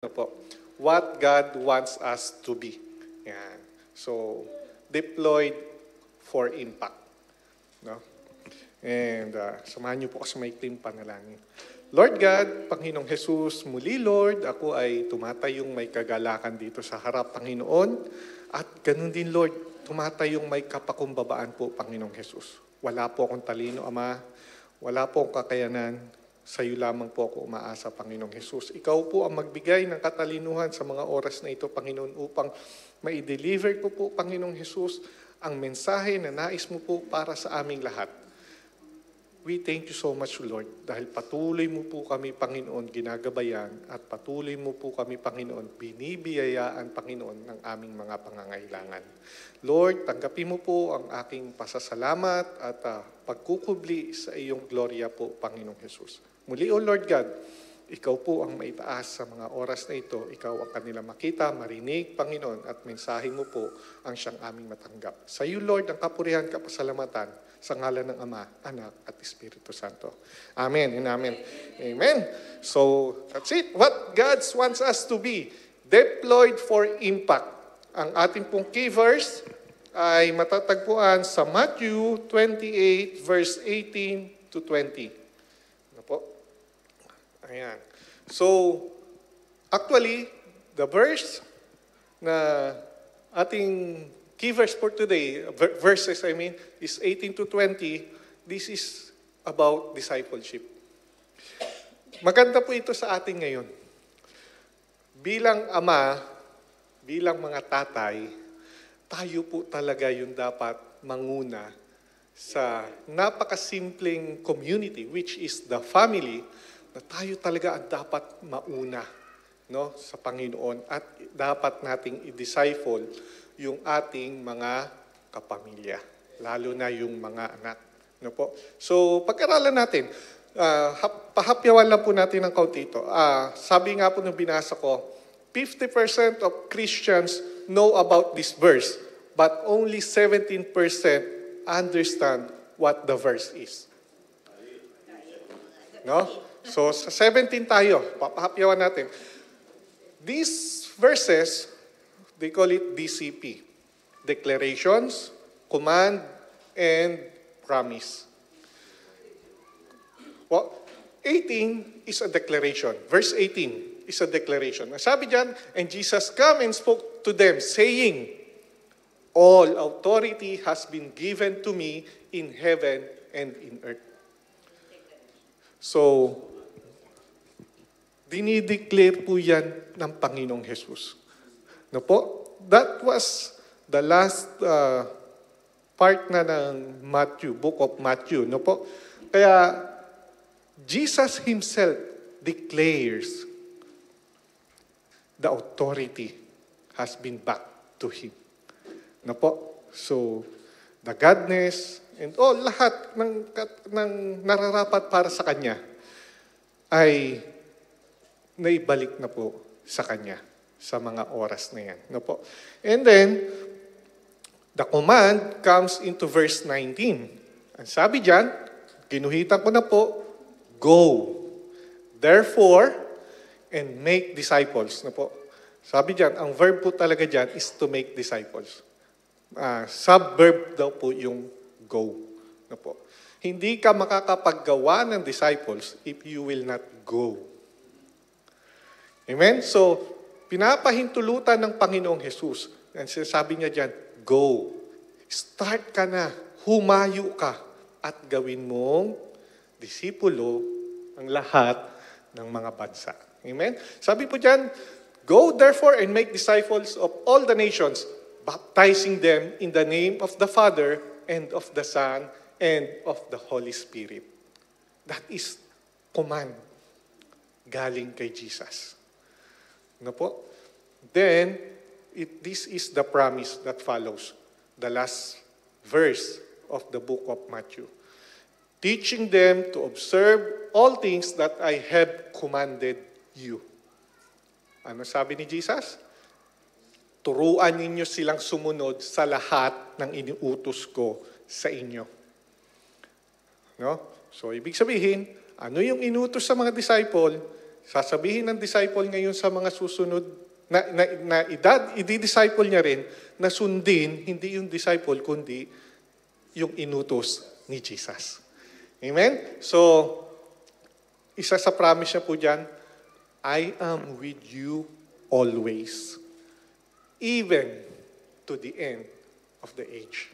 po, what God wants us to be. Yan. So, deployed for impact. No? And samahan niyo po kasi may team panalangin. Lord God, Panginoong Jesus, muli Lord, ako ay tumatayong may kagalakan dito sa harap, Panginoon. At ganun din Lord, tumatayong may kapakumbabaan po, Panginoong Jesus. Wala po akong talino, Ama. Wala po akong kakayanan. Sa iyo lamang po ako umaasa, Panginoong Jesus. Ikaw po ang magbigay ng katalinuhan sa mga oras na ito, Panginoon, upang ma-deliver ko po, Panginoong Jesus, ang mensahe na nais mo po para sa aming lahat. We thank you so much, Lord, dahil patuloy mo po kami, Panginoon, ginagabayan at patuloy mo po kami, Panginoon, binibiyayaan, Panginoon, ng aming mga pangangailangan. Lord, tanggapin mo po ang aking pasasalamat at pagkukubli sa iyong gloria po, Panginoong Jesus. Muli, O Lord God, ikaw po ang maitaas sa mga oras na ito. Ikaw ang kanila makita, marinig, Panginoon, at mensahe mo po ang siyang aming matanggap. Sa iyo, Lord, ang kapurihan, kapasalamatan, sa ngalan ng Ama, Anak, at Espiritu Santo. Amen and amen. Amen. So, that's it. What God wants us to be, deployed for impact. Ang ating pong key verse ay matatagpuan sa Matthew 28, verse 18 to 20. Ano po? Ayan. So, actually, the verse na ating key verse for today, verses is 18 to 20. This is about discipleship. Maganda po ito sa atin ngayon. Bilang ama, bilang mga tatay, tayo po talaga yung dapat manguna sa napakasimpleng community, which is the family, na tayo talaga ang dapat mauna, no, sa Panginoon at dapat nating i-disciple yung ating mga kapamilya, lalo na yung mga anak. No po? So, pag-aralan natin, pahapyawan lang po natin ng kaunti ito. Sabi nga po nung binasa ko, 50% of Christians know about this verse, but only 17% understand what the verse is. No? So, sa 17 tayo, papahapyawan natin. These verses, they call it DCP. Declarations, command, and promise. Well, 18 is a declaration. Verse 18 is a declaration. Sabi diyan, and Jesus came and spoke to them, saying, all authority has been given to me in heaven and in earth. So, dinideclare po yan ng Panginoong Jesus. No po? That was the last part na ng Matthew, book of Matthew. No po? Kaya, Jesus Himself declares the authority has been back to Him. No po? So, the godness and lahat ng nararapat para sa Kanya ay naibalik na po sa Kanya sa mga oras na yan. No po? And then, the command comes into verse 19. Ang sabi diyan, ginuhitan ko na po, go, therefore, and make disciples. No po? Sabi diyan, ang verb po talaga diyan is to make disciples. Subverb daw po yung go. No po? Hindi ka makakapaggawa ng disciples if you will not go. Amen? So, pinapahintulutan ng Panginoong Jesus. Ang sinasabi niya dyan, go. Start ka na. Humayo ka. At gawin mong disipulo ang lahat ng mga bansa. Amen? Sabi po dyan, go therefore and make disciples of all the nations, baptizing them in the name of the Father and of the Son and of the Holy Spirit. That is command galing kay Jesus. No po? Then, this is the promise that follows. The last verse of the book of Matthew. Teaching them to observe all things that I have commanded you. Ano sabi ni Jesus? Turuan ninyo silang sumunod sa lahat ng iniutos ko sa inyo. No? So, ibig sabihin, ano yung inutos sa mga disciple? sasabihin ng disciple ngayon sa mga susunod na edad, i-disciple niya rin na sundin, hindi yung disciple, kundi yung inutos ni Jesus. Amen? So, isa sa promise niya po dyan, I am with you always, even to the end of the age.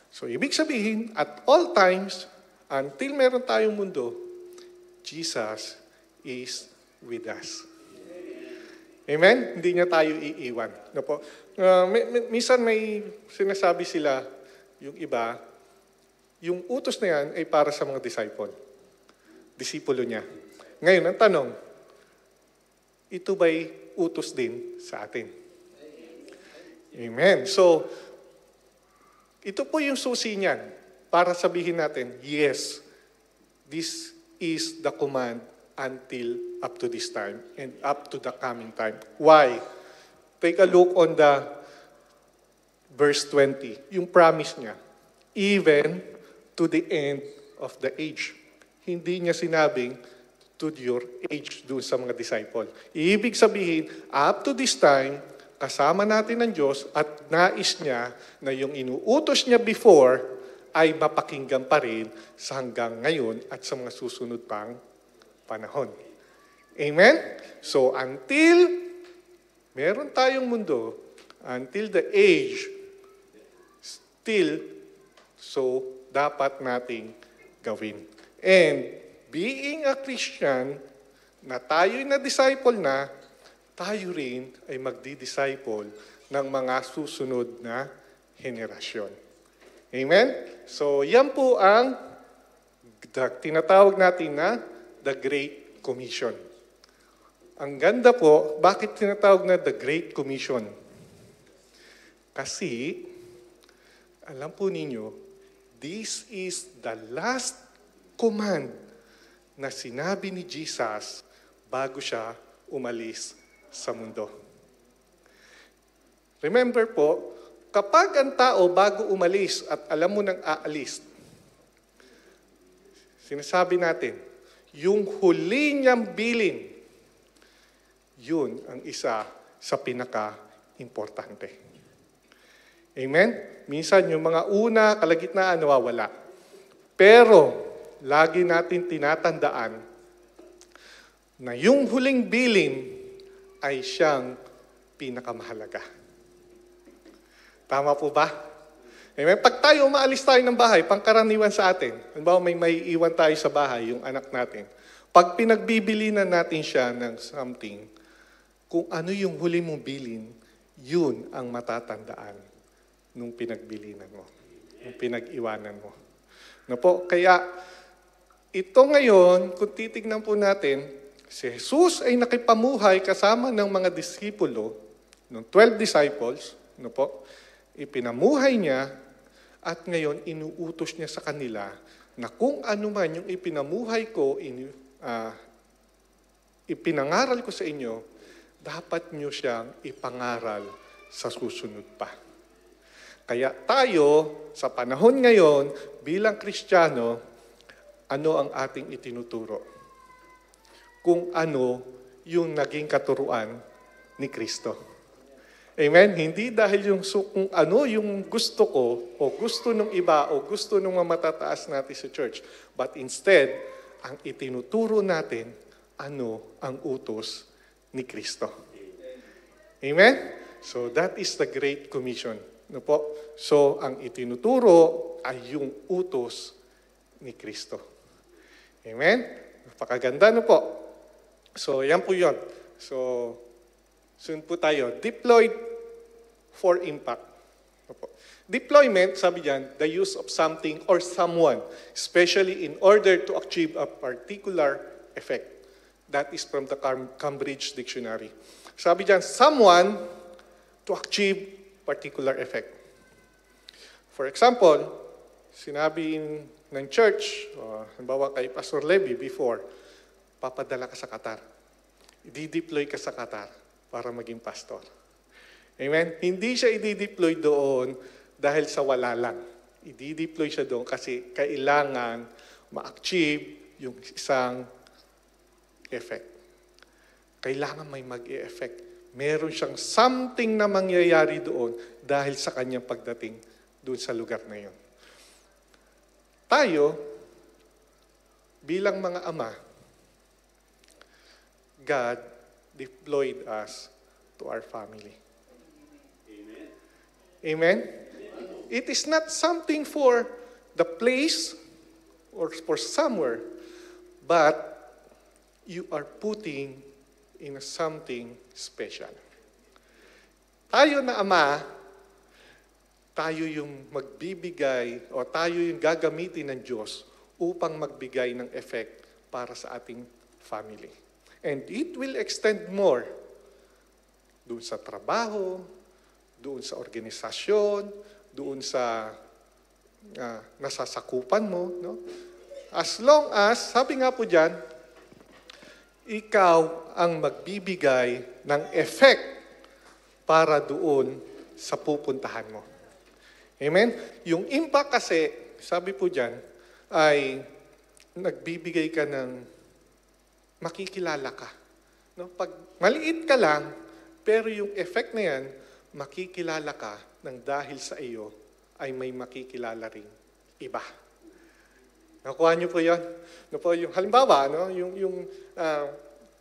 So, ibig sabihin, at all times, until meron tayong mundo, Jesus is with us. Amen? Hindi niya tayo iiwan. No po? Minsan may sinasabi sila, yung iba, yung utos na yan ay para sa mga disciple. Disipulo niya. Ngayon, ang tanong, ito ba'y utos din sa atin? Amen. So, ito po yung susi niyan para sabihin natin, yes, this is the command until up to this time and up to the coming time. Why? Take a look on the verse 20, yung promise niya, even to the end of the age. Hindi niya sinabing to your age doon sa mga disciple. Ibig sabihin, up to this time, kasama natin ng Diyos at nais niya na yung inuutos niya before ay mapakinggan pa rin sa hanggang ngayon at sa mga susunod pang panahon. Amen? So, until meron tayong mundo, until the age, still, so, dapat nating gawin. And, being a Christian, na tayo'y na-disciple na, tayo rin ay magdi-disciple ng mga susunod na henerasyon. Amen? So, yan po ang tinatawag natin na the Great Commission. Ang ganda po, bakit tinatawag na the Great Commission? Kasi, alam po ninyo, this is the last command na sinabi ni Jesus bago siya umalis sa mundo. Remember po, kapag ang tao bago umalis at alam mo nang aalis, sinasabi natin, yung huli niyang bilin, yun ang isa sa pinaka-importante. Amen? Minsan, yung mga una, kalagitnaan, nawawala. Pero, lagi natin tinatandaan na yung huling bilin ay siyang pinakamahalaga. Tama po ba? Amen? Pag tayo umaalis tayo ng bahay, pangkaraniwan sa atin, halimbawa may iwan tayo sa bahay, yung anak natin, pag pinagbibili na natin siya ng something, kung ano yung huli mong bilin, yun ang matatandaan nung pinagbilinan mo, nung pinag-iwanan mo. No po? Kaya, ito ngayon, kung titignan po natin, si Jesus ay nakipamuhay kasama ng mga disipulo, ng 12 disciples, no po? Ipinamuhay niya, at ngayon inuutos niya sa kanila na kung ano man yung ipinamuhay ko, ipinangaral ko sa inyo, dapat nyo siyang ipangaral sa susunod pa. Kaya tayo, sa panahon ngayon, bilang Kristiyano, ano ang ating itinuturo? Kung ano yung naging katuruan ni Kristo. Amen? Hindi dahil yung kung ano yung gusto ko, o gusto ng iba, o gusto ng mga matataas natin sa church. But instead, ang itinuturo natin, ano ang utos ni Kristo. Amen? So that is the Great Commission. No po? So, ang itinuturo ay yung utos ni Kristo. Amen? Napakaganda, no po? So, yan po yun. So, soon po tayo. Deployed for impact. Deployment, sabi diyan, the use of something or someone, especially in order to achieve a particular effect. That is from the Cambridge Dictionary. Sabi diyan, someone to achieve particular effect. For example, sinabi ng church, halimbawa kay Pastor Levy before, papadala ka sa Qatar. I-deploy ka sa Qatar para maging pastor. Amen? Hindi siya i-deploy doon dahil sa wala lang. I-deploy siya doon kasi kailangan ma-achieve yung isang effect. kailangan may mag-e-effect. Meron siyang something na mangyayari doon dahil sa kanyang pagdating doon sa lugar na yun. Tayo, bilang mga ama, God deployed us to our family. Amen? Amen? It is not something for the place or for somewhere, but you are putting in something special. Tayo na ama, tayo yung magbibigay o tayo yung gagamitin ng Diyos upang magbigay ng effect para sa ating family. And it will extend more doon sa trabaho, doon sa organisasyon, doon sa nasasakupan mo. No? As long as, sabi nga po dyan, ikaw ang magbibigay ng effect para doon sa pupuntahan mo. Amen? Yung impact kasi, sabi po dyan, ay nagbibigay ka ng makikilala ka. No? Pag maliit ka lang, pero yung effect na yan, makikilala ka ng dahil sa iyo ay may makikilala rin iba. Nakuha niyo po yun? No po, yung, halimbawa, no?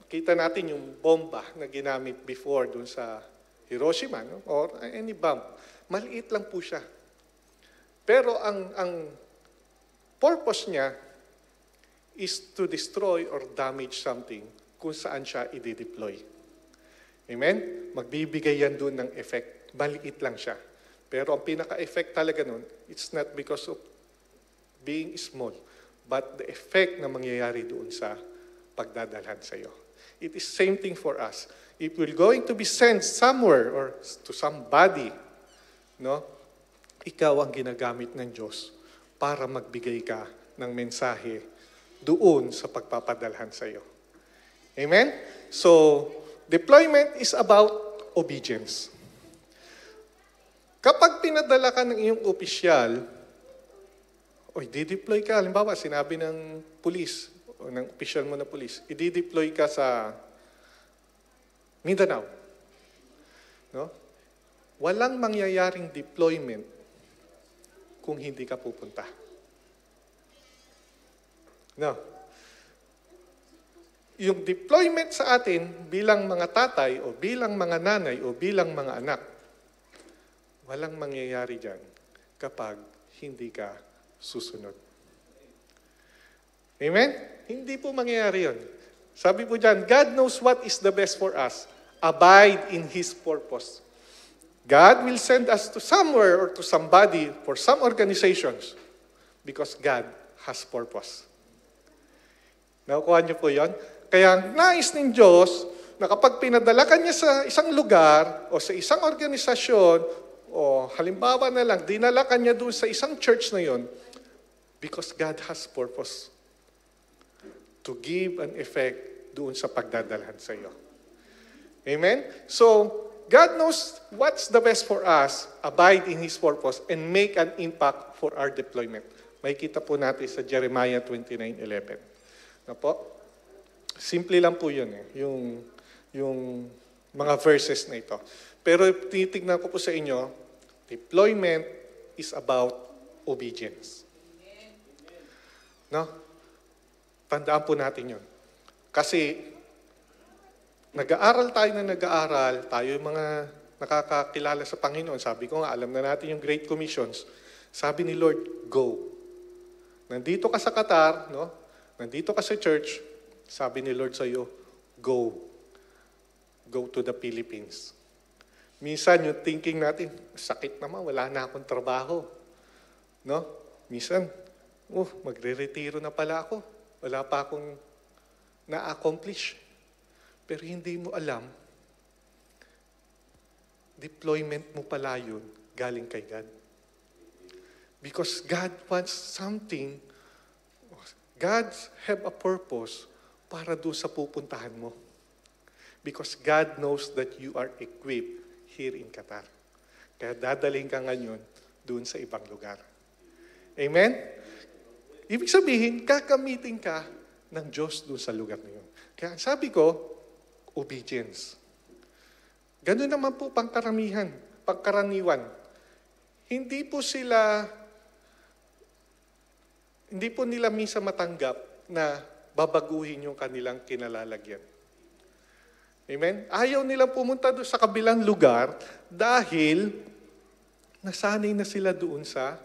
Kita natin yung bomba na ginamit before dun sa Hiroshima, no? Or any bomb. Maliit lang po siya. Pero ang purpose niya is to destroy or damage something kung saan siya i-deploy. Amen? Magbibigay yan doon ng effect. Maliit lang siya. Pero ang pinaka-effect talaga nun, it's not because of being small, but the effect na mangyayari doon sa pagdadalhan sa iyo. It is same thing for us. If we're going to be sent somewhere or to somebody, no, ikaw ang ginagamit ng Diyos para magbigay ka ng mensahe doon sa pagpapadalhan sa iyo. Amen? So, deployment is about obedience. Kapag pinadala ka ng iyong opisyal, o i-deploy ka, halimbawa, sinabi ng pulis, o ng opisyal mo na pulis, i-deploy ka sa Mindanao. No? Walang mangyayaring deployment kung hindi ka pupunta. No. Yung deployment sa atin bilang mga tatay o bilang mga nanay o bilang mga anak, walang mangyayari dyan kapag hindi ka susunod. Amen? Hindi po mangyayari yun. Sabi po dyan, God knows what is the best for us. Abide in His purpose. God will send us to somewhere or to somebody for some organizations because God has purpose. Nakukuha niyo po yun? Kaya nais ng Diyos na kapag pinadala ka niya sa isang lugar o sa isang organisasyon o halimbawa na lang, dinala ka niya doon sa isang church na yon because God has purpose to give an effect doon sa pagdadalhan sa iyo. Amen? So, God knows what's the best for us, abide in His purpose, and make an impact for our deployment. May kita po natin sa Jeremiah 29:11. Na po? Simple lang po yun yung mga verses na ito. Pero tinitignan ko po sa inyo, deployment is about obedience. No? Tandaan po natin yun. Kasi nag-aaral tayo yung mga nakakakilala sa Panginoon. Sabi ko nga, alam na natin yung Great Commissions. Sabi ni Lord, go. Nandito ka sa Qatar, no? Nandito ka sa church, sabi ni Lord sa iyo, go. Go to the Philippines. Minsan yung thinking natin, sakit naman, wala na akong trabaho. No? Minsan, magre-retiro na pala ako. Wala pa akong na-accomplish. Pero hindi mo alam, deployment mo pala yun galing kay God. Because God wants something. God have a purpose para doon sa pupuntahan mo. Because God knows that you are equipped here in Qatar. Kaya dadaling ka ngayon doon sa ibang lugar. Amen? Ibig sabihin, kakamitin ka ng Diyos doon sa lugar na yun. Kaya sabi ko, obedience. Ganun naman po pangkaraniwan. Hindi po nila minsan matanggap na babaguhin yung kanilang kinalalagyan. Amen? Ayaw nilang pumunta doon sa kabilang lugar dahil nasanay na sila doon sa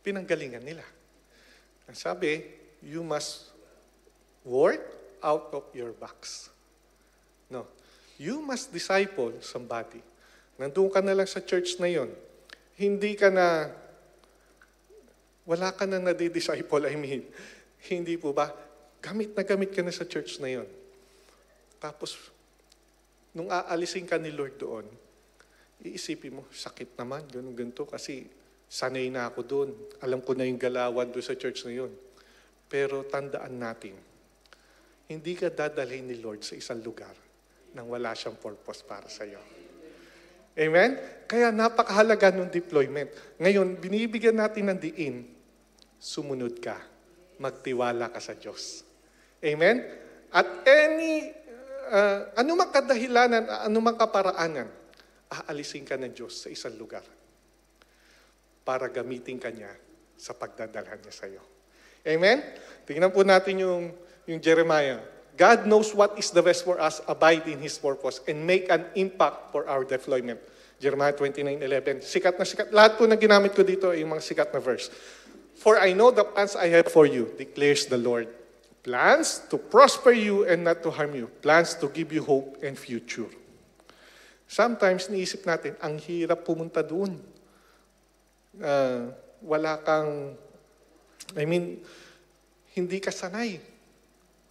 pinanggalingan nila. Ang sabi, you must work out of your box. No. You must disciple somebody. Nandun ka na lang sa church na yon. Wala ka na nadi-disciple, Hindi po ba? Gamit ka na sa church na yon. Tapos, nung aalisin ka ni Lord doon, iisipin mo, sakit naman, ganito, kasi sanay na ako doon. Alam ko na yung galawan doon sa church na yon. Pero tandaan natin, hindi ka dadalhin ni Lord sa isang lugar nang wala siyang purpose para sa iyo. Amen? Kaya napakahalaga ng deployment. Ngayon, binibigyan natin ng diin, sumunod ka. Magtiwala ka sa Diyos. Amen? At anumang kadahilanan, anumang kaparaanan, aalisin ka ng Diyos sa isang lugar para gamitin ka niya sa pagdadalhan niya sa iyo. Amen? Tingnan po natin yung Jeremiah. God knows what is the best for us, abide in His purpose, and make an impact for our deployment. Jeremiah 29:11. Sikat na sikat. Lahat po na ginamit ko dito ay yung mga sikat na verse. For I know the plans I have for you, declares the Lord. Plans to prosper you and not to harm you. Plans to give you hope and future. Sometimes niisip natin, ang hirap pumunta doon. Hindi ka sanay.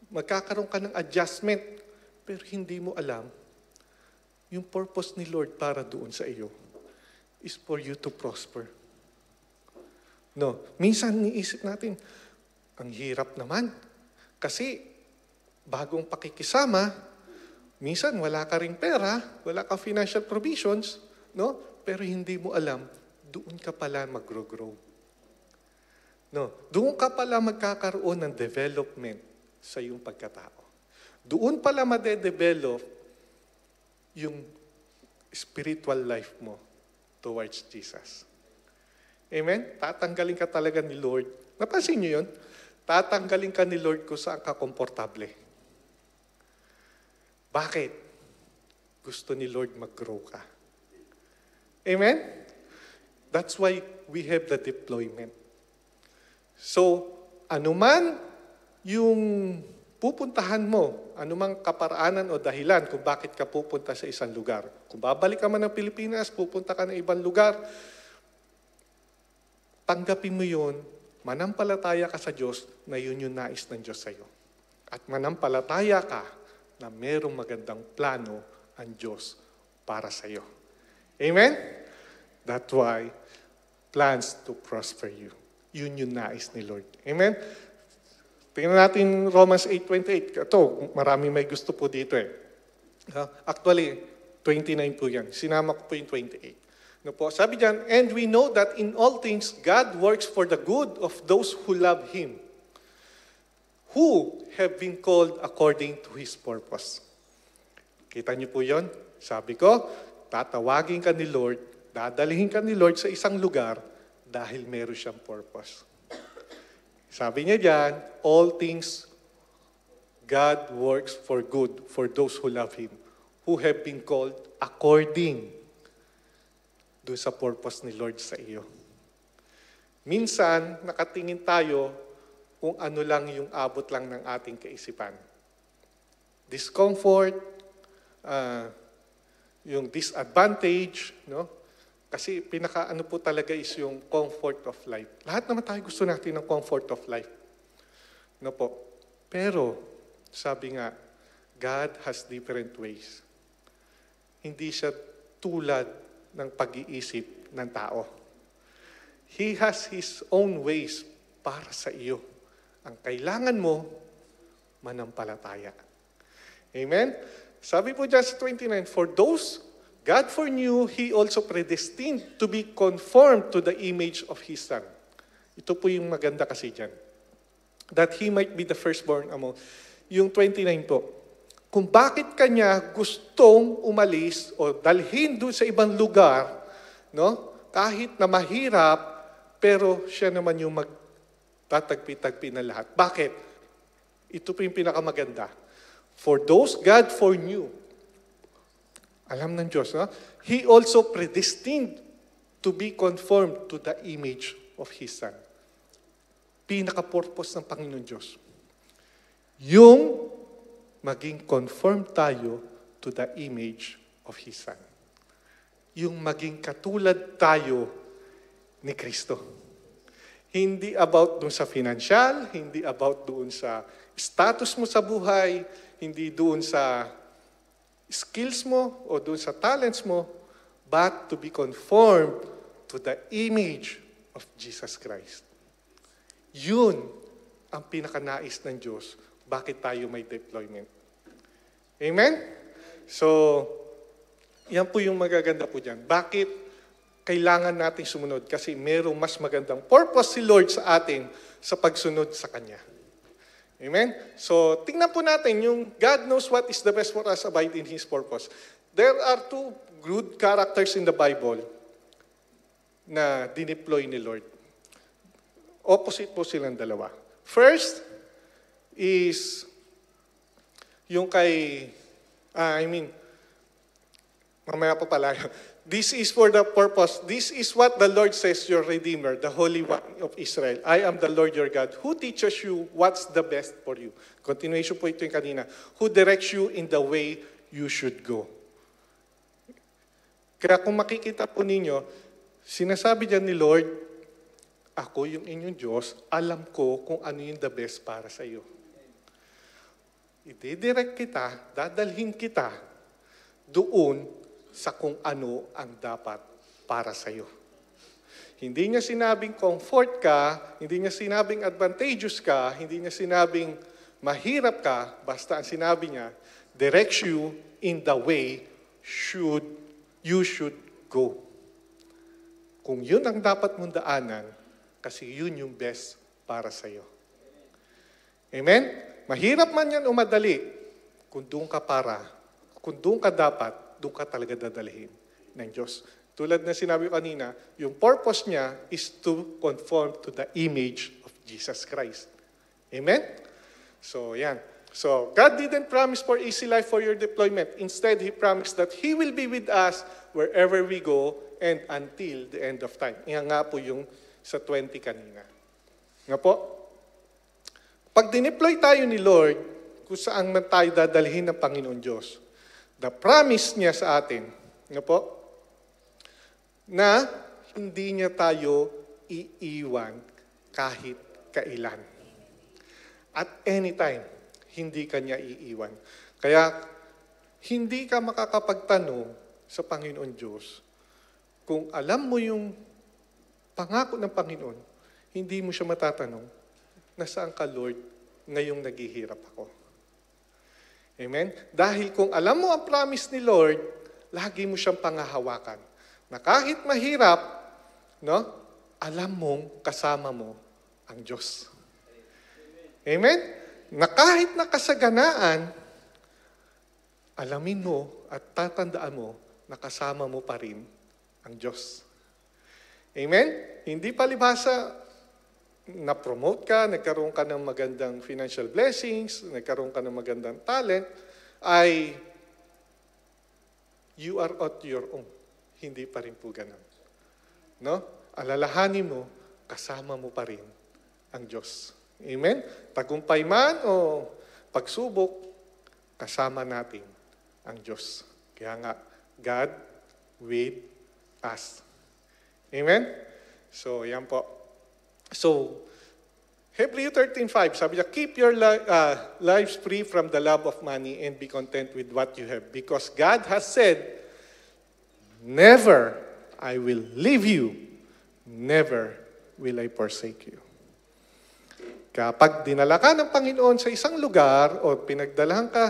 Magkakaroon ka ng adjustment, pero hindi mo alam yung purpose ni Lord para doon sa iyo is for you to prosper. No, minsan niisip natin, ang hirap naman. Kasi bagong pakikisama, minsan wala ka ring pera, wala ka financial provisions, no? Pero hindi mo alam, doon ka pala mag-grow. No, doon ka pala magkakaroon ng development sa iyong pagkatao. Doon pala made-develop yung spiritual life mo towards Jesus. Amen? Tatanggalin ka talaga ni Lord. Napansin niyo yun? Tatanggalin ka ni Lord kung saan ka komportable. Bakit? Gusto ni Lord mag-grow ka. Amen? That's why we have the deployment. So, anuman yung pupuntahan mo, anumang kaparaanan o dahilan kung bakit ka pupunta sa isang lugar. Kung babalik ka man ng Pilipinas, pupunta ka ng ibang lugar, tanggapin mo yun, manampalataya ka sa Diyos na yun yung nais ng Diyos sa iyo. At manampalataya ka na merong magandang plano ang Diyos para sa iyo. Amen? That's why plans to prosper you. Yun yung nais ni Lord. Amen? Tingnan natin Romans 8:28. Ito, maraming may gusto po dito eh. Actually, 29 po yan. Sinama ko po yung 28. No po, sabi diyan, and we know that in all things, God works for the good of those who love Him, who have been called according to His purpose. Kita niyo po yon? Sabi ko, tatawagin ka ni Lord, dadalhin ka ni Lord sa isang lugar dahil meron siyang purpose. Sabi niya diyan, all things God works for good for those who love Him, who have been called according doon sa purpose ni Lord sa iyo. Minsan, nakatingin tayo kung ano lang yung abot lang ng ating kaisipan. Discomfort, yung disadvantage, no? Kasi pinaka-ano po talaga is yung comfort of life. Lahat naman tayo gusto natin ng comfort of life. No po. Pero, sabi nga, God has different ways. Hindi siya tulad ng pag-iisip ng tao. He has His own ways para sa iyo. Ang kailangan mo, manampalataya. Amen? Sabi po dyan sa 29, for those God foreknew, He also predestined to be conformed to the image of His Son. Ito po yung maganda kasi dyan. That He might be the firstborn among. Yung 29 po. kung bakit kanya gustong umalis o dalhin doon sa ibang lugar, no? Kahit na mahirap, pero siya naman yung magtatagpi-tagpi na lahat. Bakit? Ito po yung pinakamaganda. For those God foreknew, alam ng Diyos, no? He also predestined to be conformed to the image of His Son. Pinaka-purpose ng Panginoon Diyos. Yung maging conform tayo to the image of His Son. Yung maging katulad tayo ni Kristo. Hindi about doon sa financial, hindi about doon sa status mo sa buhay, hindi doon sa skills mo o doon sa talents mo, but to be conformed to the image of Jesus Christ. Yun ang pinakanais ng Diyos. Bakit tayo may deployment? Amen? So, yan po yung magaganda po dyan. Bakit kailangan natin sumunod? Kasi merong mas magandang purpose si Lord sa atin sa pagsunod sa Kanya. Amen? So, tingnan po natin yung God knows what is the best for us, abide in His purpose. There are two good characters in the Bible na dineploy ni Lord. Opposite po silang dalawa. First is yung mamaya pa pala. This is for the purpose. This is what the Lord says, your Redeemer, the Holy One of Israel. I am the Lord your God, who teaches you what's the best for you. Continuation po ito yung kanina. Who directs you in the way you should go. Kaya kung makikita po ninyo, sinasabi dyan ni Lord, ako yung inyong Diyos, alam ko kung ano yung the best para sa iyo. Ididirect kita, dadalhin kita doon sa kung ano ang dapat para sa iyo. Hindi niya sinabing comfort ka, hindi niya sinabing advantageous ka, hindi niya sinabing mahirap ka, basta ang sinabi niya, directs you in the way you should go. Kung yun ang dapat mong daanan, kasi yun yung best para sa iyo. Amen? Mahirap man yan o madali, kung doon ka dapat, doon ka talaga dadalhin ng Diyos. Tulad na sinabi ko kanina, yung purpose niya is to conform to the image of Jesus Christ. Amen? So, yan. So, God didn't promise for easy life for your deployment. Instead, He promised that He will be with us wherever we go and until the end of time. Yan nga po yung sa 20 kanina. Nga po, pag dineploy tayo ni Lord, kung saan man tayo dadalhin ng Panginoon Diyos, the promise niya sa atin, nga po, na hindi niya tayo iiwan kahit kailan. At anytime, hindi ka niya iiwan. Kaya, hindi ka makakapagtanong sa Panginoon Diyos kung alam mo yung pangako ng Panginoon, hindi mo siya matatanong, nasaan ka, Lord, ngayong naghihirap ako? Amen? Dahil kung alam mo ang promise ni Lord, lagi mo siyang pangahawakan. Na kahit mahirap, no, alam mong kasama mo ang Diyos. Amen? Na kahit nakasaganaan, alamin mo at tatandaan mo na kasama mo pa rin ang Diyos. Amen? Hindi palibhasa, na-promote ka, nagkaroon ka ng magandang financial blessings, nagkaroon ka ng magandang talent, ay you are at your own. Hindi pa rin po ganun. No? Alalahanin mo, kasama mo pa rin ang Diyos. Amen? Tagumpay man o pagsubok, kasama natin ang Diyos. Kaya nga, God with us. Amen? So, yan po. So, Hebrews 13:5, sabi niya, keep your lives free from the love of money and be content with what you have. Because God has said, never I will leave you, never will I forsake you. Kapag dinala ka ng Panginoon sa isang lugar o pinagdalahan ka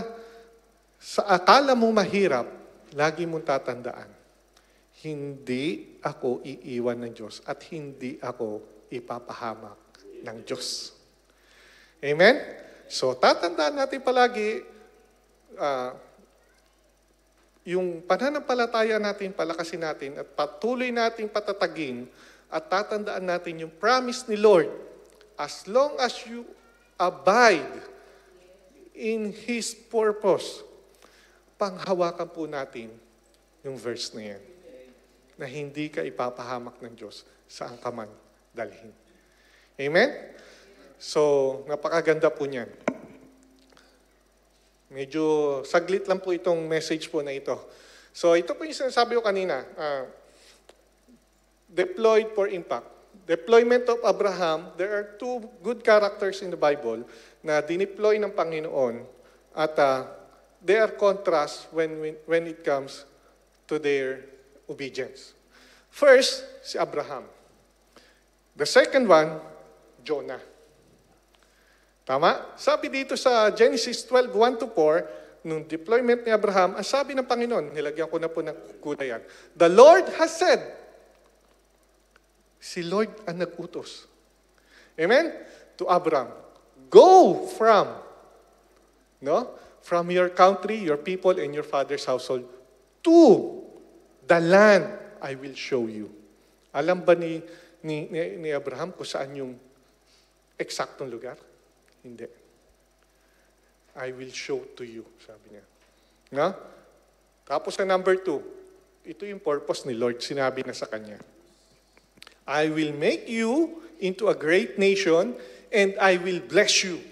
sa akala mo mahirap, lagi mong tatandaan, hindi ako iiwan ng Diyos at hindi ako ipapahamak ng Diyos. Amen? So, tatandaan natin palagi, ah, yung pananampalataya natin, palakasin natin, at patuloy nating patatagin at tatandaan natin yung promise ni Lord. As long as you abide in His purpose, panghawakan po natin yung verse na yan, na hindi ka ipapahamak ng Diyos saan ka man dalhin. Amen? So, napakaganda po niyan. Medyo saglit lang po itong message po na ito. So, ito po yung sinasabi ko kanina. Deployed for impact. Deployment of Abraham, there are two good characters in the Bible na dineploy ng Panginoon at they are contrast when it comes to their obedience. First, si Abraham. The second one, Jonah. Tama? Sabi dito sa Genesis 12:1-4, nung deployment ni Abraham, ang sabi ng Panginoon, nilagyan ko na po ng kulay yan, the Lord has said, si Lord ang nag-utos. Amen? To Abraham, go from your country, your people, and your father's household to the land I will show you. Alam ba ni Abraham kung saan yung eksaktong lugar? Hindi. I will show to you, sabi niya. No? Tapos sa number 2, ito yung purpose ni Lord, sinabi na sa kanya. I will make you into a great nation and I will bless you.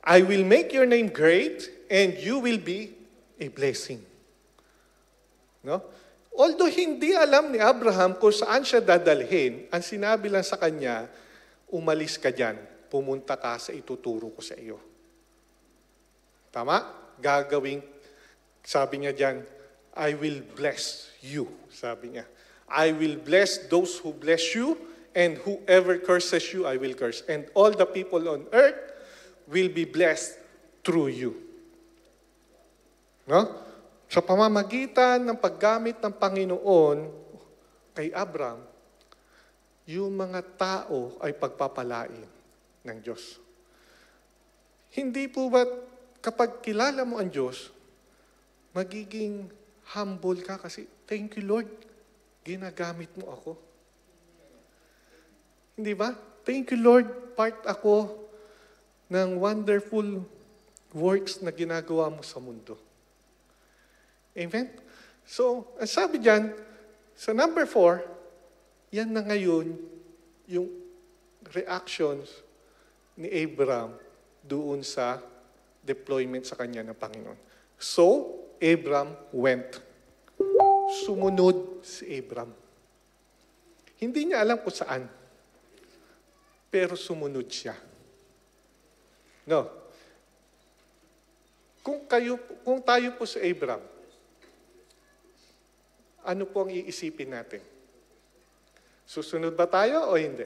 I will make your name great and you will be a blessing. No? Although hindi alam ni Abraham kung saan siya dadalhin, ang sinabi lang sa kanya, umalis ka dyan, pumunta ka sa ituturo ko sa iyo. Tama? Gagawing, sabi niya dyan, I will bless you, sabi niya. I will bless those who bless you, and whoever curses you, I will curse. And all the people on earth will be blessed through you. No? Sa pamamagitan ng paggamit ng Panginoon kay Abraham, yung mga tao ay pagpapalain ng Diyos. Hindi po ba kapag kilala mo ang Diyos, magiging humble ka kasi, thank you Lord, ginagamit mo ako. Hindi ba? Thank you Lord, part ako ng wonderful works na ginagawa mo sa mundo. Amen? So, ang sabi dyan, sa number 4, yan na ngayon yung reactions ni Abraham doon sa deployment sa kanya ng Panginoon. So, Abraham went. Sumunod si Abraham. Hindi niya alam kung saan. Pero sumunod siya. No. Kung tayo po si Abraham, ano po ang iisipin natin? Susunod ba tayo o hindi?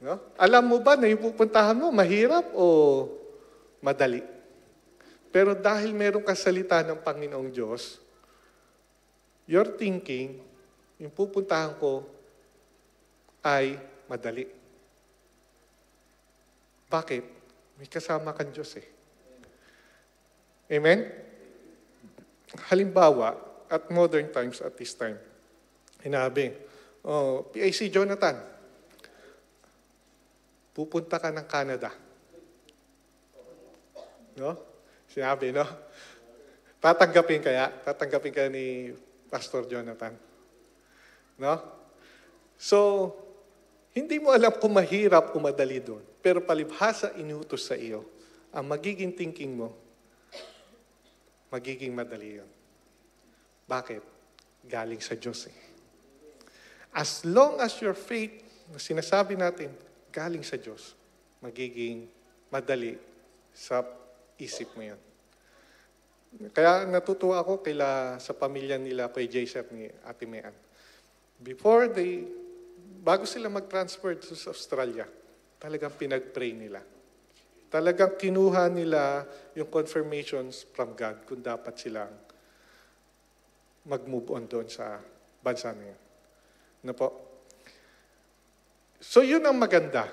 No? Alam mo ba na yung pupuntahan mo, mahirap o madali? Pero dahil meron kasalita ng Panginoong Diyos, you're thinking, yung pupuntahan ko ay madali. Bakit? May kasama kang Diyos eh. Amen? Halimbawa, at modern times at this time, hinabi, PIC Jonathan, pupunta ka ng Canada. No? Sinabi, no? Tatanggapin ka ni Pastor Jonathan. No? So, hindi mo alam kung mahirap o madali doon. Pero palibhasa inutos sa iyo, ang magiging thinking mo, magiging madali yun. Bakit? Galing sa Diyos eh. As long as your faith, na sinasabi natin, galing sa Diyos, magiging madali sa isip mo yan. Kaya natutuwa ako sa pamilya nila, kay Jason ni Ate Mean. Bago sila mag-transfer sa Australia, talagang pinag-pray nila. Talagang kinuha nila yung confirmations from God kung dapat silang mag-move on doon sa bansa na yun. Ano po? So yun ang maganda.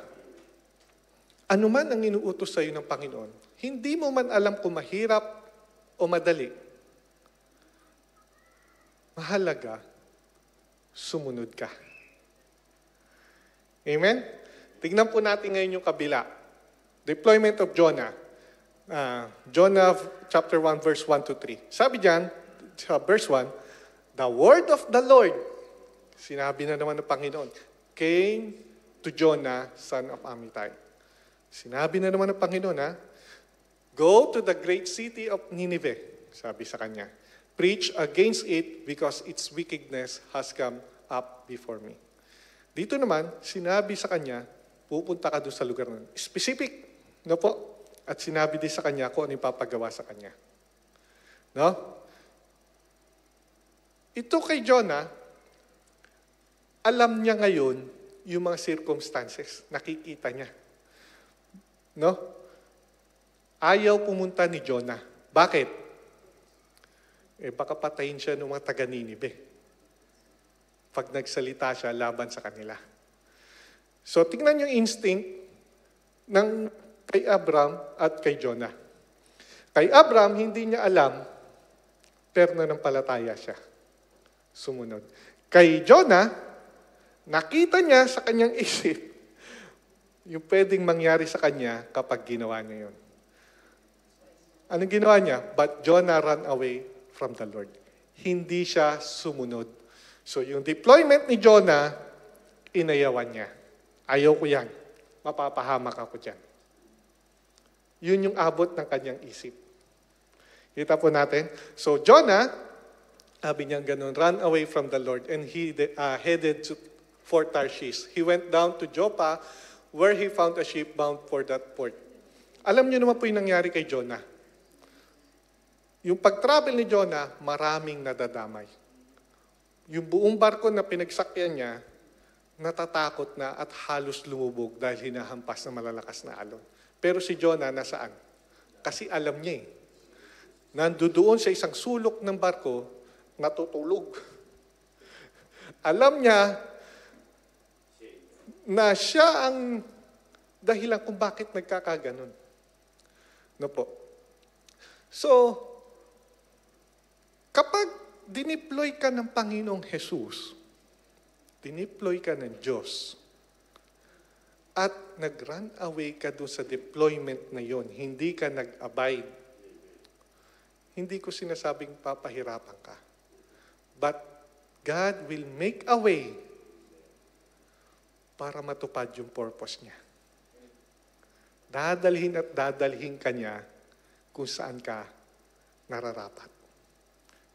Ano man ang inuutos sa iyo ng Panginoon, Hindi mo man alam kung mahirap o madali. Mahalaga, sumunod ka. Amen? Tignan po natin ngayon yung kabila. Deployment of Jonah. Jonah chapter 1 verse 1 to 3. Sabi diyan, sa verse 1, the word of the Lord, sinabi na naman ng Panginoon, came to Jonah, son of Amittai. Sinabi na naman ng Panginoon, go to the great city of Nineveh, sabi sa kanya. Preach against it because its wickedness has come up before me. Dito naman, sinabi sa kanya, pupunta ka doon sa lugar nun. Specific, no po? At sinabi din sa kanya kung ano yung papagawa sa kanya. No? Ito kay Jonah, alam niya ngayon yung mga circumstances. Nakikita niya. No? Ayaw pumunta ni Jonah. Bakit? Baka patayin siya ng mga taga-Ninive. Pag nagsalita siya laban sa kanila. So, tingnan yung instinct ng kay Abram at kay Jonah. Kay Abram, hindi niya alam, pero nanampalataya siya. Sumunod. Kay Jonah, nakita niya sa kanyang isip yung pwedeng mangyari sa kanya kapag ginawa niya yun. Anong ginawa niya? But Jonah ran away from the Lord. Hindi siya sumunod. So yung deployment ni Jonah, inayawan niya. Ayaw ko yan. Mapapahamak ako dyan. Yun yung abot ng kanyang isip. Kita po natin. So Jonah, sabi niya ganun, ran away from the Lord and he headed for Tarshish. He went down to Joppa where he found a ship bound for that port. Alam niyo naman po yung nangyari kay Jonah. Yung pag-travel ni Jonah, maraming nadadamay. Yung buong barko na pinagsakyan niya, natatakot na at halos lumubog dahil hinahampas ng malalakas na alon. Pero si Jonah nasaan? Kasi alam niya nandoon sa isang sulok ng barko, natutulog. Alam niya na siya ang dahilan kung bakit nagkakaganon. No po. So, kapag dineploy ka ng Panginoong Jesus, dineploy ka ng Diyos, at nag-run away ka doon sa deployment na yon, hindi ka nag-abide, hindi ko sinasabing papahirapan ka. But God will make a way para matupad yung purpose niya. Dadalhin at dadalhin ka niya kung saan ka nararapat.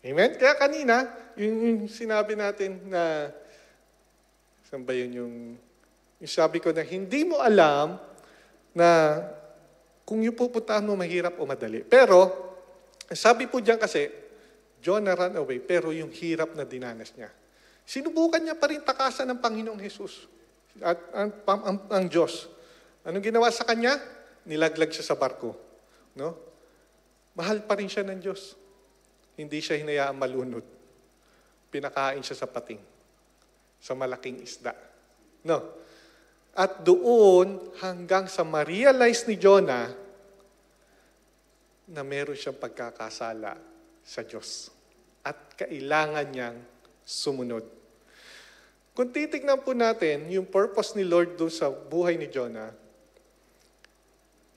Amen? Kaya kanina, yung sinabi natin na, saan ba yun yung sabi ko na hindi mo alam na kung yung pupuntahan mo mahirap o madali. Pero, sabi po diyan kasi, Jonah ran away, pero yung hirap na dinanas niya. Sinubukan niya pa rin takasan ng Panginoong Jesus at ang Diyos. Anong ginawa sa kanya? Nilaglag siya sa barko. No? Mahal pa rin siya ng Diyos. Hindi siya hinayaang malunod. Pinakain siya sa pating. Sa malaking isda. No? At doon, hanggang sa ma-realize ni Jonah na meron siyang pagkakasala sa Diyos. At kailangan niyang sumunod. Kung titignan po natin, yung purpose ni Lord doon sa buhay ni Jonah,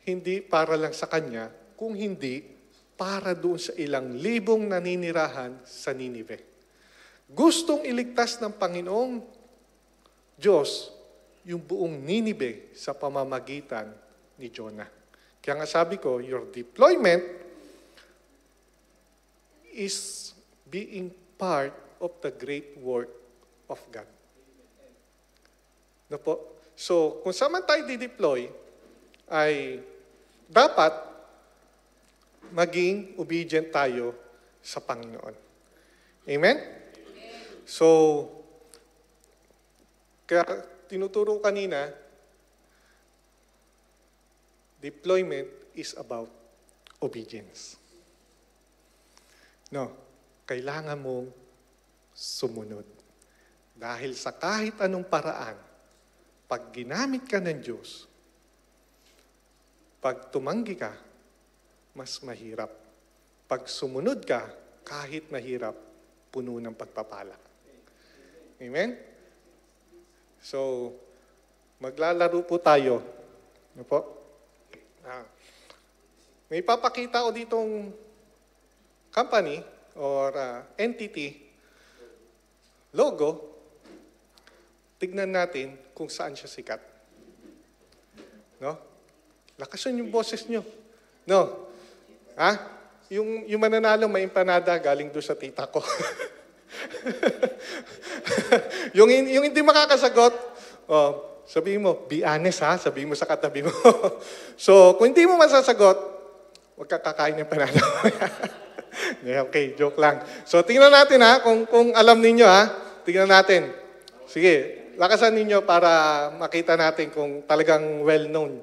hindi para lang sa kanya, kung hindi, para doon sa ilang libong naninirahan sa Ninive. Gustong iligtas ng Panginoong Diyos yung buong Ninive sa pamamagitan ni Jonah. Kaya nga sabi ko, your deployment is being part of the great work of God. No po? So, kung saan man tayo dideploy, ay dapat maging obedient tayo sa Panginoon. Amen? So, kaya tinuturo kanina, deployment is about obedience. No, kailangan mong sumunod. Dahil sa kahit anong paraan, pag ginamit ka ng Diyos, pag tumanggi ka, mas mahirap. Pag sumunod ka, kahit mahirap, puno ng pagpapala. Amen? So, maglalaro po tayo. Ano po? May papakita ko ditong company or entity, logo. Tignan natin kung saan siya sikat. No? Lakasan yung boses nyo. No? Yung mananalo, may empanada galing doon sa tita ko. yung hindi makakasagot, sabihin mo, be honest ha, sabihin mo sa katabi mo. So, kung hindi mo masasagot, huwag ka kakain ng empanada. Okay, joke lang. So, tingnan natin ha, kung alam ninyo ha, tingnan natin. Sige, lakasan ninyo para makita natin kung talagang well-known.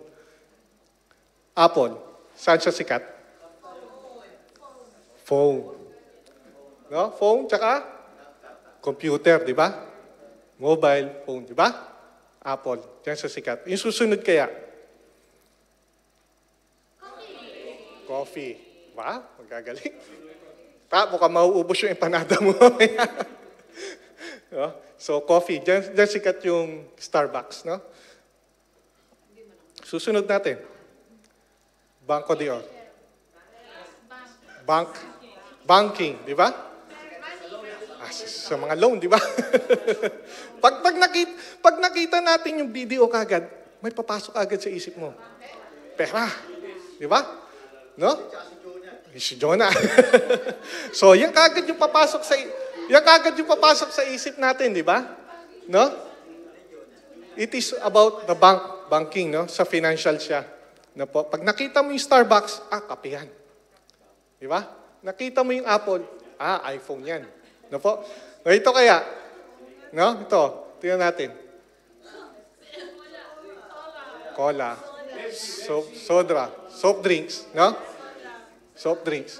Apple. Saan siya sikat? Phone. No? Phone, tsaka? Computer, di ba? Mobile phone, di ba? Apple. Diyan siya sikat. Yung susunod kaya? Coffee. Ba? Magagaling. Mukhang mauubos yung empanada mo. No? So, coffee. Diyan sikat yung Starbucks, no? Susunod natin. Banco de Oro. Banking, di ba? Sa mga loan, di ba? pag nakita natin yung video kagad, may papasok agad sa isip mo. Pera. Di ba? No? Si Jonah. So, yan kagad yung papasok sa isip natin, di ba? No? It is about the banking, no? Sa financial siya. No po? Pag nakita mo yung Starbucks, kape yan. Di ba? Nakita mo yung Apple, iPhone yan. No po? No, ito kaya, no? Ito, tingnan natin. Cola. Soda. Soft drinks, no? Soft drinks.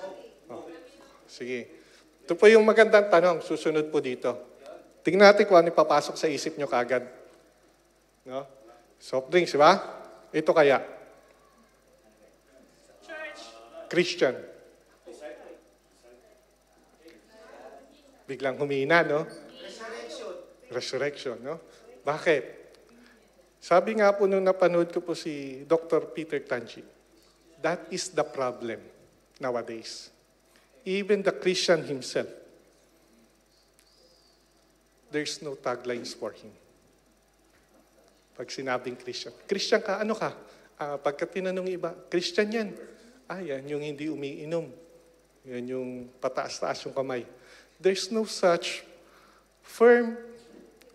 Sige. Ito po yung magandang tanong, susunod po dito. Tingnan natin kung ano papasok sa isip nyo kagad. No? Soft drinks, di ba? Ito kaya. Christian. Biglang humina, no? Resurrection, no? Bakit? Sabi nga po nung napanood ko po si Dr. Peter Tanchi, that is the problem nowadays. Even the Christian himself, there's no taglines for him. Pag sinabing Christian. Christian ka, ano ka? Pagka tinanong iba, Christian yan. Yan yung hindi umiinom. Yan yung pataas-taas yung kamay. There's no such firm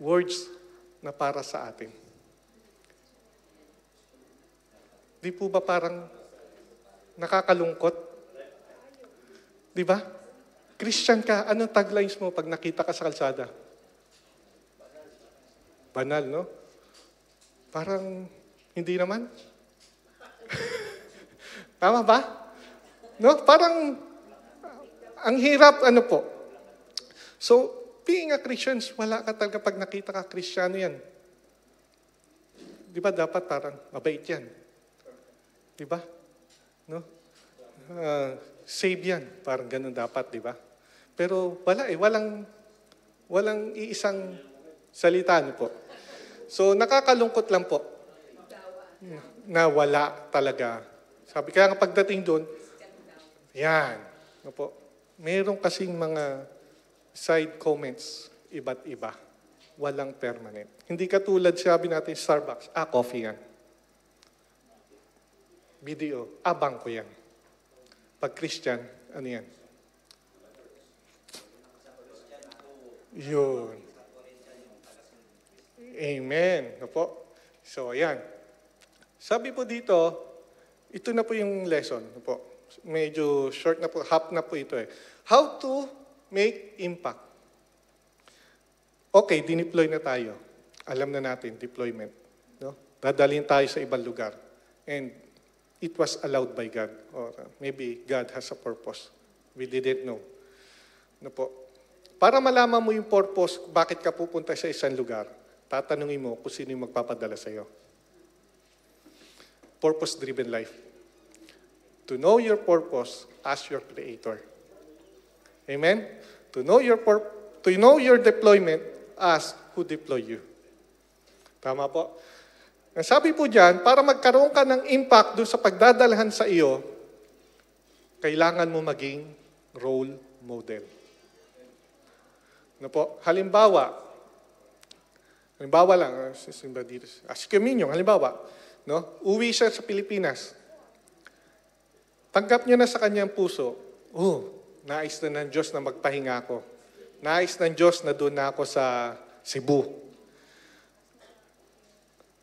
words na para sa atin. Di po ba parang nakakalungkot? Di ba? Christian ka, anong taglines mo pag nakita ka sa kalsada? Banal, no? Parang hindi naman. Tama ba? No? Parang ang hirap, ano po. So, being a Christian, wala ka talaga pag nakita ka Kristiyano yan. Di ba dapat parang mabait yan? Di ba? No? Save yan. Parang ganun dapat, di ba? Pero wala walang iisang salita, ano po. So, nakakalungkot lang po na wala talaga. Sabi kaya nga pagdating doon, yan. No po. Meron kasing mga side comments, iba't iba. Walang permanent. Hindi katulad, sabi natin, Starbucks, coffee yan. Video, bangko yan. Pag Christian, ano yan? Yun. Amen. No po? So, ayan. Sabi po dito, ito na po yung lesson. No po? Medyo short na po, half na po ito eh. How to make impact. Okay, dineploy na tayo. Alam na natin, deployment. No? Dadalhin tayo sa ibang lugar. And it was allowed by God. Or maybe God has a purpose. We didn't know. No po? Para malaman mo yung purpose, bakit ka pupunta sa isang lugar, tatanungin mo kung sino yung magpapadala sa'yo. Purpose-driven life. To to know your purpose as your Creator. Amen? To know your deployment as who deploy you. Tama po? Ang sabi po dyan, para magkaroon ka ng impact doon sa pagdadalhan sa iyo, kailangan mo maging role model. Ano po? Halimbawa lang, si Camino, halimbawa, no? Uwi siya sa Pilipinas. Tanggap niyo na sa kanyang puso, nais na ng Diyos na magpahinga ako. Nais ng Diyos na doon na ako sa Cebu.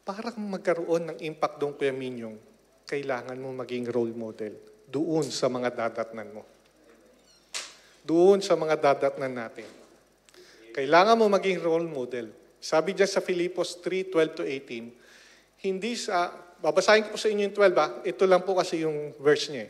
Para magkaroon ng impact doon, Kuya Minyong, kailangan mo maging role model doon sa mga dadatnan mo. Doon sa mga dadatnan natin. Kailangan mo maging role model. Sabi dyan sa Filipos 3:12-18, babasahin ko po sa inyo yung 12, ito lang po kasi yung verse niya.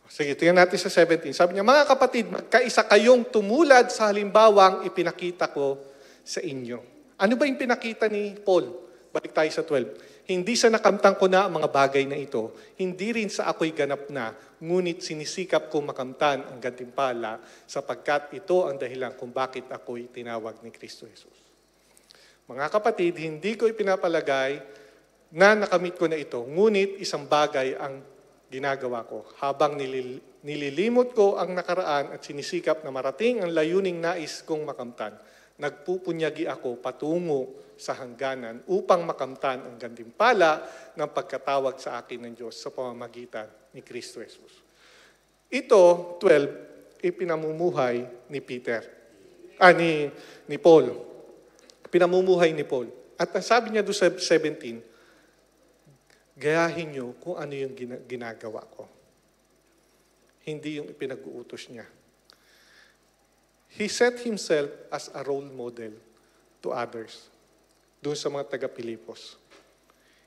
Sige, tingnan natin sa 17. Sabi niya, mga kapatid, magkaisa kayong tumulad sa halimbawang ipinakita ko sa inyo. Ano ba yung pinakita ni Paul? Balik tayo sa 12. Hindi sa nakamtang ko na ang mga bagay na ito, hindi rin sa ako'y ganap na, ngunit sinisikap kong makamtan ang gantimpala sapagkat ito ang dahilan kung bakit ako'y tinawag ni Kristo Jesus. Mga kapatid, hindi ko ipinapalagay na nakamit ko na ito, ngunit isang bagay ang ginagawa ko. Habang nililimot ko ang nakaraan at sinisikap na marating ang layuning nais kong makamtan, nagpupunyagi ako patungo sa hangganan upang makamtan ang gantimpala ng pagkatawag sa akin ng Diyos sa pamamagitan ni Kristo Jesus. Ito, 12, ipinamumuhay ni Paul. Pinamumuhay ni Paul. At ang sabi niya doon sa 17, gayahin niyo kung ano yung ginagawa ko. Hindi yung ipinag-uutos niya. He set himself as a role model to others. Doon sa mga taga-Pilipos.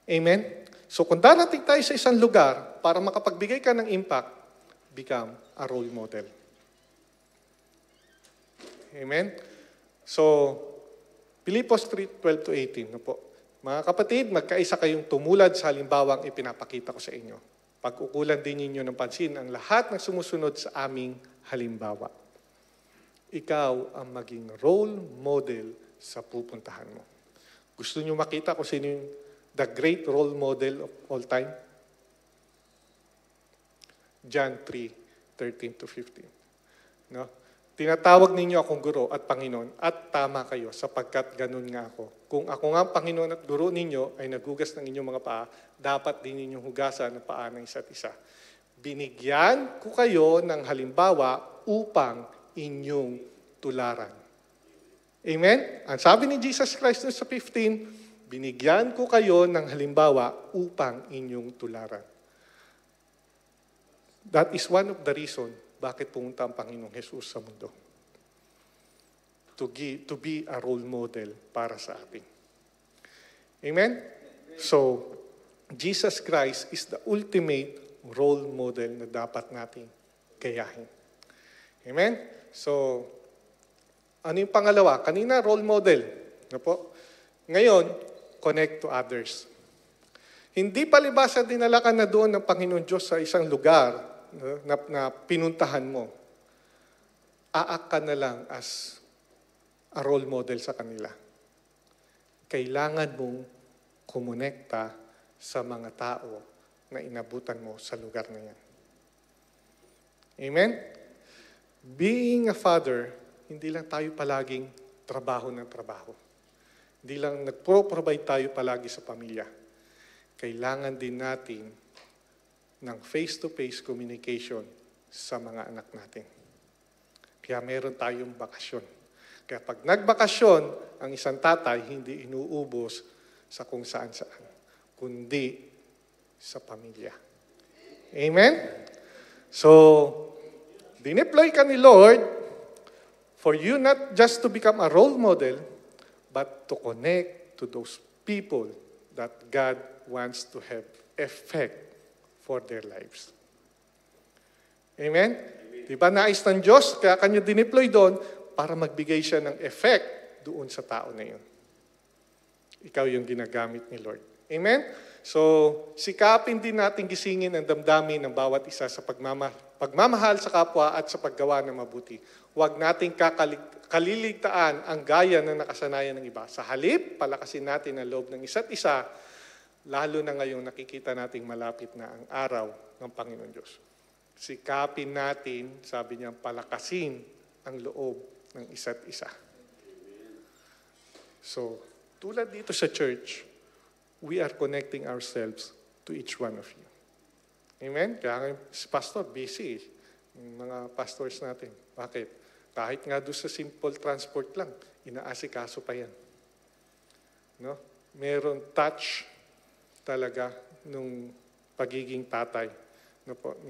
Amen? So kung darating tayo sa isang lugar para makapagbigay ka ng impact, become a role model. Amen? So, Filipos 3:12-18, no po. Mga kapatid, magkaisa kayong tumulad sa halimbawang ipinapakita ko sa inyo. Pag-ukulan din ninyo ng pansin ang lahat ng sumusunod sa aming halimbawa. Ikaw ang maging role model sa pupuntahan mo. Gusto niyo makita kung sino yung the great role model of all time? John 3:13-15. No? Tinatawag ninyo akong guro at Panginoon at tama kayo sapagkat ganun nga ako. Kung ako nga Panginoon at guro ninyo ay nagugas ng inyong mga paa, dapat din ninyong hugasan ng paa ng isa't isa. Binigyan ko kayo ng halimbawa upang inyong tularan. Amen? Ang sabi ni Jesus Christ sa 15, binigyan ko kayo ng halimbawa upang inyong tularan. That is one of the reasons bakit pumunta ang Panginoong Jesus sa mundo. To be a role model para sa atin. Amen? So, Jesus Christ is the ultimate role model na dapat nating gayahin. Amen? So, ano yung pangalawa? Kanina, role model. Ano po? Ngayon, connect to others. Hindi palibasa dinala ka na doon ng Panginoon Diyos sa isang lugar na pinuntahan mo, aak ka na lang as a role model sa kanila. Kailangan mong kumonekta sa mga tao na inabutan mo sa lugar na yan. Amen? Being a father, hindi lang tayo palaging trabaho ng trabaho. Hindi lang nagpro-provide tayo palagi sa pamilya. Kailangan din natin ng face-to-face communication sa mga anak natin. Kaya meron tayong bakasyon. Kaya pag nagbakasyon, ang isang tatay hindi inuubos sa kung saan-saan, kundi sa pamilya. Amen? So, dineploy ka ni Lord for you not just to become a role model, but to connect to those people that God wants to have effect for their lives. Amen? Diba nais ng Diyos, kaya kanya dineploy doon para magbigay siya ng effect doon sa tao na yun. Ikaw yung ginagamit ni Lord. Amen? So, sikapin din natin gisingin ang damdamin ng bawat isa sa pagmamahal sa kapwa at sa paggawa ng mabuti. Huwag nating kaliligtaan ang gaya na nakasanayan ng iba. Sa halip, palakasin natin ang loob ng isa't isa, lalo na ngayong nakikita nating malapit na ang araw ng Panginoon Diyos. Sikapin natin, sabi niya, palakasin ang loob ng isa't isa. So, tulad dito sa church, we are connecting ourselves to each one of you. Amen? Kaya si pastor, busy. Yung mga pastors natin. Bakit? Kahit nga doon sa simple transport lang, inaasikaso pa yan. No? Meron touch talaga nung pagiging tatay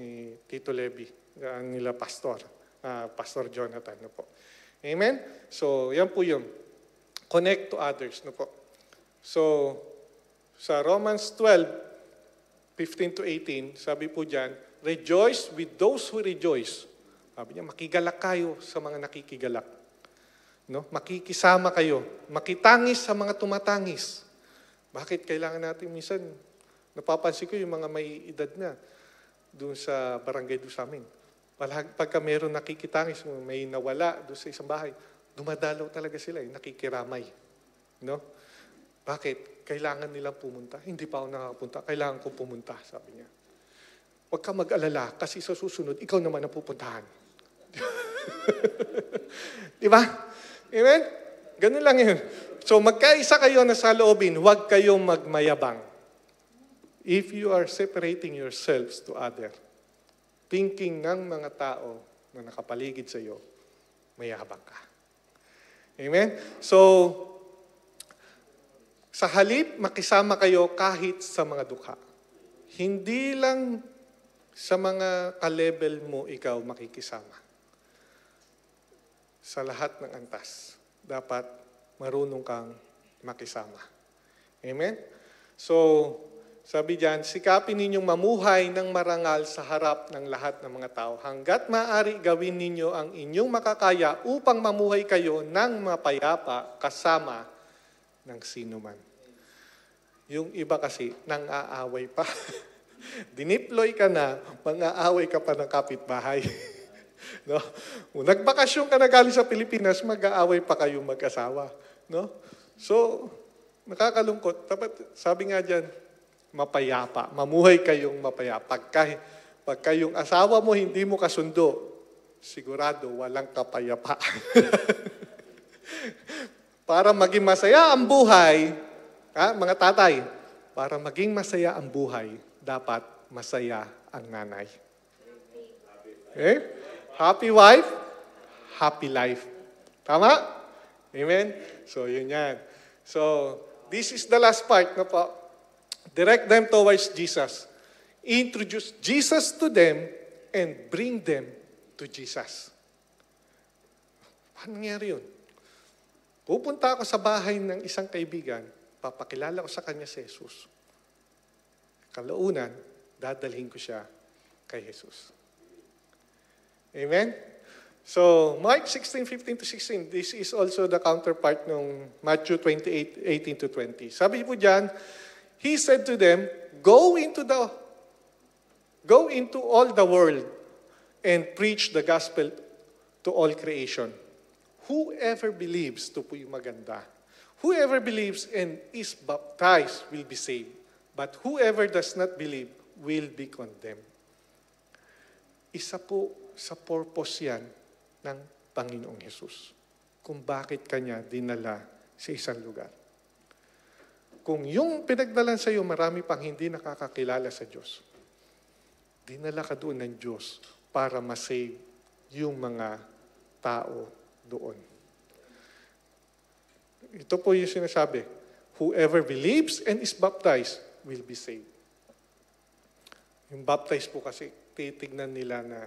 ni Tito Levy, nila pastor, Pastor Jonathan. Amen? So, yan po yun. Connect to others. So, sa Romans 12:15 to 18, sabi po dyan, rejoice with those who rejoice. Sabi niya, makigalak kayo sa mga nakikigalak. No? Makikisama kayo. Makitangis sa mga tumatangis. Bakit kailangan natin minsan, napapansin ko yung mga may edad na doon sa barangay doon sa amin. Pagka meron nakikitangis, may nawala doon sa isang bahay, dumadalaw talaga sila, nakikiramay. No? Bakit? Kailangan nilang pumunta. Hindi pa ako nakakapunta. Kailangan ko pumunta, sabi niya. Huwag ka mag-alala kasi sa susunod, ikaw naman ang pupuntahan. Di ba? Amen? Ganun lang yun. So magkaisa kayo na sa loobin, huwag kayong magmayabang. If you are separating yourselves to other, thinking ng mga tao na nakapaligid sa iyo, mayabang ka. Amen? So, sa halip, makisama kayo kahit sa mga dukha. Hindi lang sa mga ka-level mo ikaw makikisama. Sa lahat ng antas, dapat marunong kang makisama. Amen? So, sabi diyan, sikapin ninyong mamuhay ng marangal sa harap ng lahat ng mga tao. Hanggat maaari gawin ninyo ang inyong makakaya upang mamuhay kayo ng mapayapa kasama ng sinuman. Yung iba kasi, nang-aaway pa. Diniploy ka na, mang-aaway ka pa ng kapitbahay. No? Kung nagbakasyon ka na galing sa Pilipinas, mag-aaway pa kayong mag-asawa. No? So, nakakalungkot. Sabi nga dyan, mapayapa. Mamuhay kayong mapayapa. Pagka yung asawa mo hindi mo kasundo, sigurado walang kapayapa. Para maging masaya ang buhay, mga tatay, para maging masaya ang buhay, dapat masaya ang nanay. Okay? Happy wife, happy life. Tama? Amen? So, yun yan. So, this is the last part. No po? Direct them towards Jesus. Introduce Jesus to them and bring them to Jesus. Paano nangyari yun? Pupunta ako sa bahay ng isang kaibigan, papakilala ko sa kanya si Jesus. Kalaunan, dadalhin ko siya kay Jesus. Amen? So, Mark 16:15 to 16, this is also the counterpart ng Matthew 28:18 to 20. Sabi po diyan, He said to them, Go into all the world and preach the gospel to all creation. Whoever believes, to po yung maganda, whoever believes and is baptized will be saved, but whoever does not believe will be condemned. Isa po sa purpose yan ng Panginoong Hesus, kung bakit Kanya dinala sa isang lugar. Kung yung pinagdalan sa iyo, marami pang hindi nakakakilala sa Diyos, dinala ka doon ng Diyos para masave yung mga tao doon. Ito po yung sinasabi, whoever believes and is baptized will be saved. Yung baptized po kasi, titignan nila na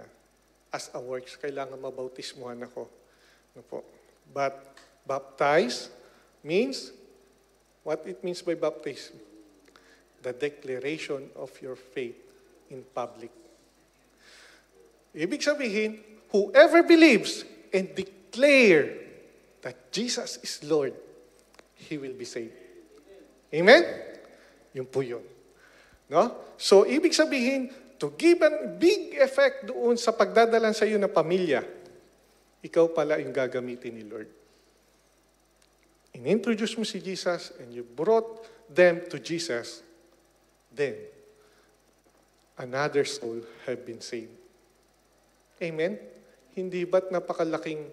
as a works, kailangan mabautismuhan ako. No po. But baptize means, what it means by baptism? The declaration of your faith in public. Ibig sabihin, whoever believes and declare that Jesus is Lord, he will be saved. Amen? Yun po yun. No? So, ibig sabihin, to give a big effect doon sa pagdadalan sa iyo ng pamilya, ikaw pala yung gagamitin ni Lord. In-introduce mo si Jesus and you brought them to Jesus, then another soul have been saved. Amen? Hindi ba't napakalaking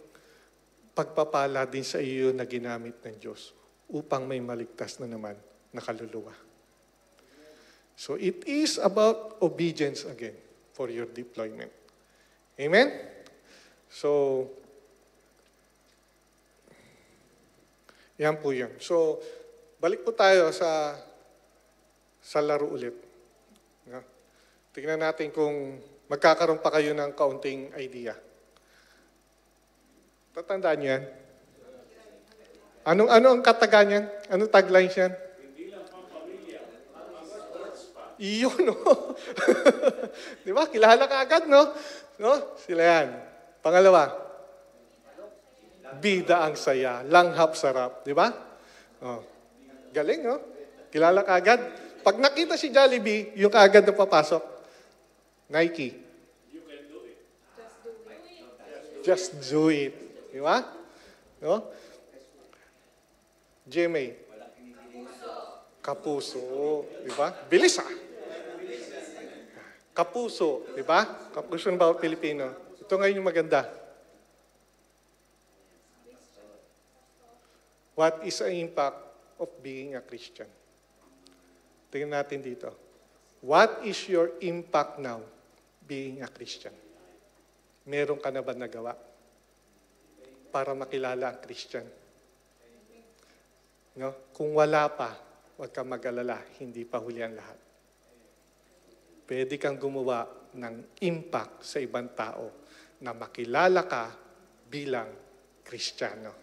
pagpapala din sa iyo na ginamit ng Diyos upang may maligtas na naman na kaluluwa? So it is about obedience again for your deployment. Amen? So, yan po yun. So, balik po tayo sa laro ulit. No? Tingnan natin kung magkakaroon pa kayo ng kaunting idea. Tatandaan niyo yan? Ano ang kataga niyan? Anong tagline yan? Iyon, no? Di ba? Kilala ka agad, no? Sila yan. Pangalawa, bida ang saya, langhap sarap. Di ba? Oh. Galing, no? Kilala ka agad. Pag nakita si Jollibee, yung kaagad na papasok. Nike. You can do it. Just do it. Di ba? No? GMA. Kapuso. Di ba? Bilis, Kapuso, di ba? Kapuso ng bawat Pilipino. Ito ngayon yung maganda. What is the impact of being a Christian? Tingnan natin dito. What is your impact now being a Christian? Meron ka na ba nagawa para makilala ang Christian? No? Kung wala pa, huwag kang mag-alala, hindi pa huli ang lahat. Pwede kang gumawa ng impact sa ibang tao na makilala ka bilang Kristiyano.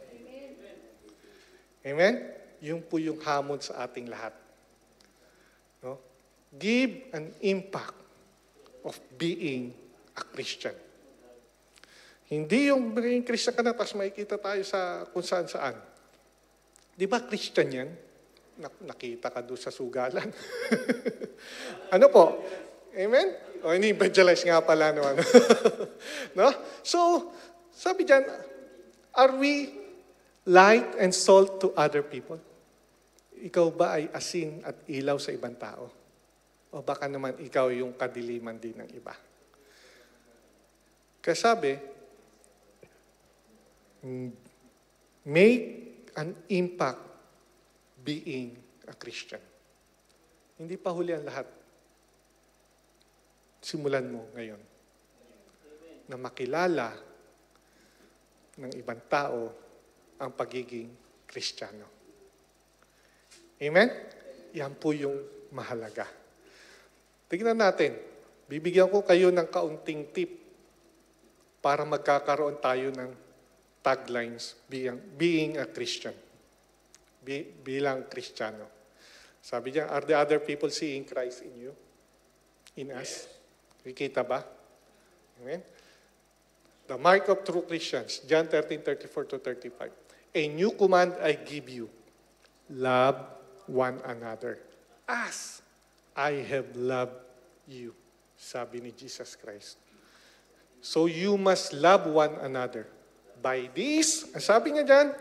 Amen? Yun po yung hamon sa ating lahat. No? Give an impact of being a Christian. Hindi yung maging Christian ka na, tapos makikita tayo sa kung saan-saan. Di ba Christian yan? Nakita ka doon sa sugalan. Ano po? Amen? O, ini-evangelize nga pala naman. No? So, sabi dyan, are we light and salt to other people? Ikaw ba ay asin at ilaw sa ibang tao? O baka naman ikaw yung kadiliman din ng iba? Kaya sabi, make an impact being a Christian. Hindi pa huli ang lahat. Simulan mo ngayon na makilala ng ibang tao ang pagiging Kristiyano. Amen? Yan po yung mahalaga. Tignan natin. Bibigyan ko kayo ng kaunting tip para magkakaroon tayo ng taglines being a Christian. Bilang Kristiyano. Sabi niya, are the other people seeing Christ in you? In us? Kikita ba? Amen? The mark of true Christians, John 13:34-35. A new command I give you, love one another as I have loved you, sabi ni Jesus Christ. So you must love one another. By this, sabi niya dyan,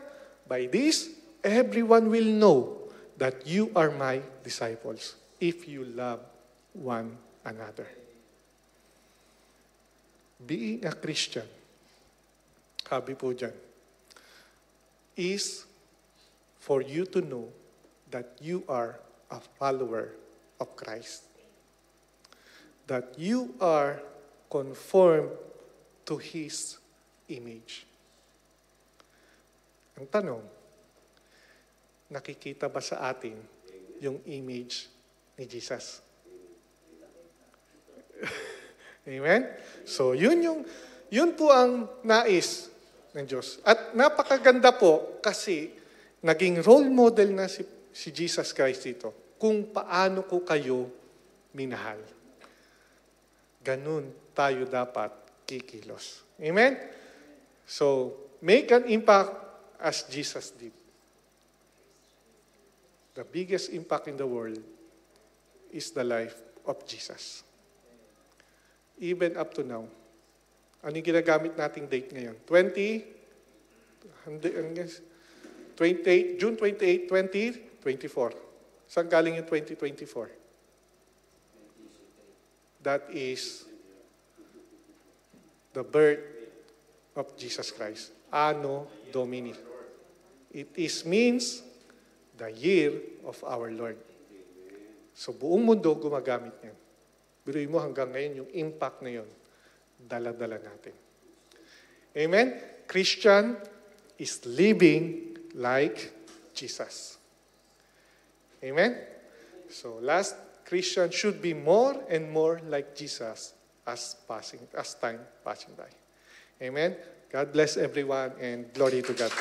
by this, everyone will know that you are my disciples if you love one another. Being a Christian, sabi po dyan, is for you to know that you are a follower of Christ. That you are conformed to His image. Ang tanong, nakikita ba sa atin yung image ni Jesus? Amen? So, yun po ang nais ng Diyos. At napakaganda po kasi naging role model na si Jesus Christ dito kung paano ko kayo minahal. Ganun tayo dapat kikilos. Amen? So, make an impact as Jesus did. The biggest impact in the world is the life of Jesus. Even up to now. Ano yung ginagamit nating date ngayon? 28, June 28, 2024. Saan galing yung 2024? That is the birth of Jesus Christ. Anno Domini. It means the year of our Lord. So buong mundo gumagamit niyan. Biruin mo hanggang ngayon yung impact na yun, dala-dala natin. Amen? Christian is living like Jesus. Amen? So last, Christian should be more and more like Jesus as time passing by. Amen? God bless everyone and glory to God.